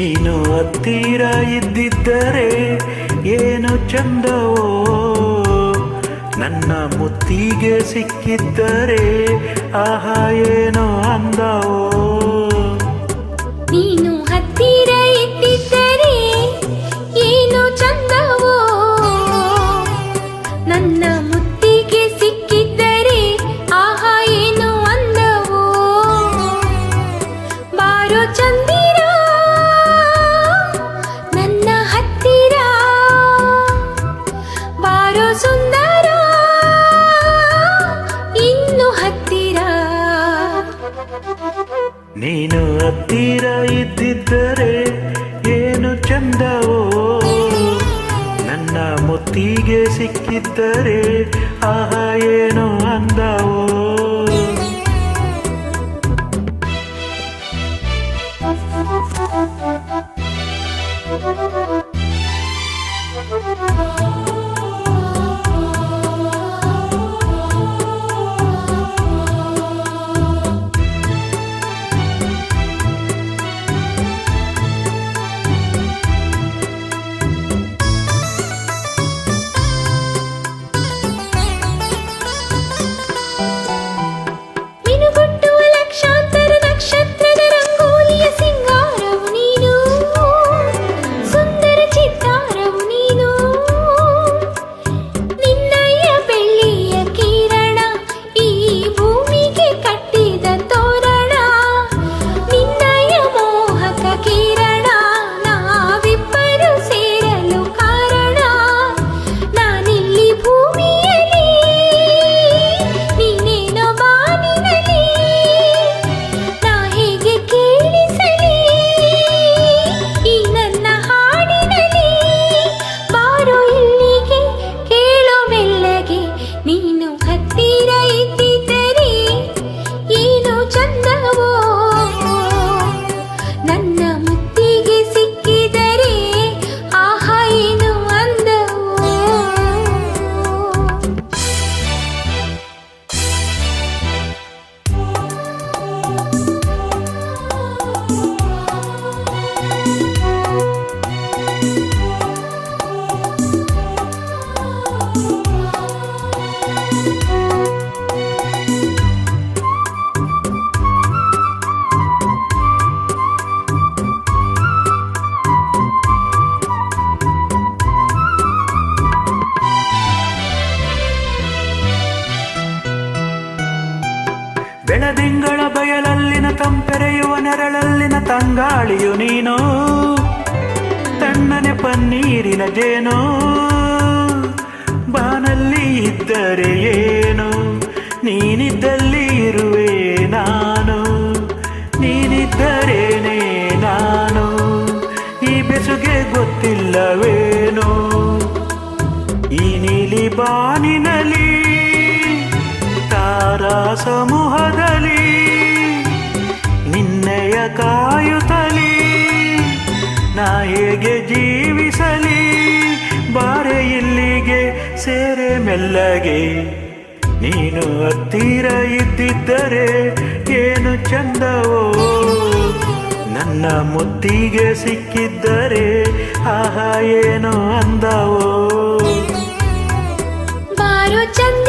ನೀನು ಹತ್ತಿರ ಇದ್ದಿದ್ದರೆ ಏನು ಚಂದವೋ, ನನ್ನ ಮುತ್ತಿಗೆ ಸಿಕ್ಕಿದ್ದರೆ ಆಹಾ ಏನೋ ಅಂದವೋ. ನೀನು ಹತ್ತಿರ ಇದ್ದಿದ್ದರೆ ಏನು ಚಂದವೋ, ನನ್ನ ಮುತ್ತಿಗೆ ಸಿಕ್ಕಿದ್ದರೆ ಆಹಾ ಏನು ಅಂದವೋ. ಬಾರೋ ಚಂದಿರ ನನ್ನ ಹತ್ತಿರ, ಬಾರೋ ಸುಂದರ ಇನ್ನು ಹತ್ತಿರ. ನೀನು ಹತ್ತಿರ ಇದ್ದಿದ್ದರೆ ಏನು ಚಂದವೋ, ನನ್ನ ಮುತ್ತಿಗೆ ಸಿಕ್ಕಿದ್ದರೆ ಆಹಾ ಏನೋ ಅಂದವೋ. ಮಿನುಗುಟ್ಟುವ ಲಕ್ಷಾಂತರ ನಕ್ಷತ್ರದ ರಂಗೋಲಿಯ ಸಿಂಗಾರವು ನೀನು, ಸುಂದರ ಚಿತ್ತಾರವು ನೀನು. ನಿನ್ನಯ ಬೆಳ್ಳಿಯ ಕಿರಣ ಈ ಭೂಮಿಗೆ ಕಟ್ಟಿದ ತೋರಣ, ನಿನ್ನಯ ಮೋಹಕ ಕಿರಣ ನಾವಿಬ್ಬರು ಸೇರಲು ಕಾರಣ. ನಾನಿಲ್ಲಿ ಭೂಮಿಯಲ್ಲಿ, ನೀನೇನೋ ಬಾನಿನಲ್ಲಿ, ನಾ ಹೇಗೆ ಕೇಳಿಸಲಿ ಈ ನನ್ನ ಹಾಡಿನಲ್ಲಿ. ಬಾರೋ ಇಲ್ಲಿಗೆ ಕೇಳೋ ಮೆಲ್ಲಗೆ, ನೀನು ಹತ್ತಿರ ಇದ್ದಿದ್ದರೆ ಏನು ಚಂದವೋ, ನನ್ನ ಮುತ್ತಿಗೆ ಸಿಕ್ಕಿದರೆ ಆಹಾ ಏನು ಅಂದವೋ. ಬೆಳದಿಂಗಳ ಬಯಲಲ್ಲಿನ ತಂಪೆರೆಯುವ ನೆರಳಲ್ಲಿನ ತಂಗಾಳಿಯು ನೀನು, ತಣ್ಣನೆ ಪನ್ನೀರಿನ ಜೇನು. ಬಾನಲ್ಲಿ ಇದ್ದರೆ ಏನು, ನೀನಿದ್ದಲ್ಲಿ ಇರುವೆ ನಾನು, ನೀನಿದ್ದರೇನೆ ನಾನು. ಈ ಬೆಸುಗೆ ಗೊತ್ತಿಲ್ಲವೇನು, ಈ ನೀಲಿ ಬಾನಿನಲ್ಲಿ ತಾರಾ ಸಮೂಹದಲ್ಲಿ ನಿನ್ನಯ ಕಾಯುತ್ತಲಿ ನಾ ಹೇಗೆ ಜೀವಿಸಲಿ. ಬಾರೆ ಇಲ್ಲಿಗೆ ಸೇರೆ ಮೆಲ್ಲಗೆ, ನೀನು ಹತ್ತಿರ ಇದ್ದಿದ್ದರೆ ಏನು ಚಂದವೋ, ನನ್ನ ಮುತ್ತಿಗೆ ಸಿಕ್ಕಿದ್ದರೆ ಆಹಾ ಏನು ಅಂದವೋ. ಬಾರೋ ಚಂದ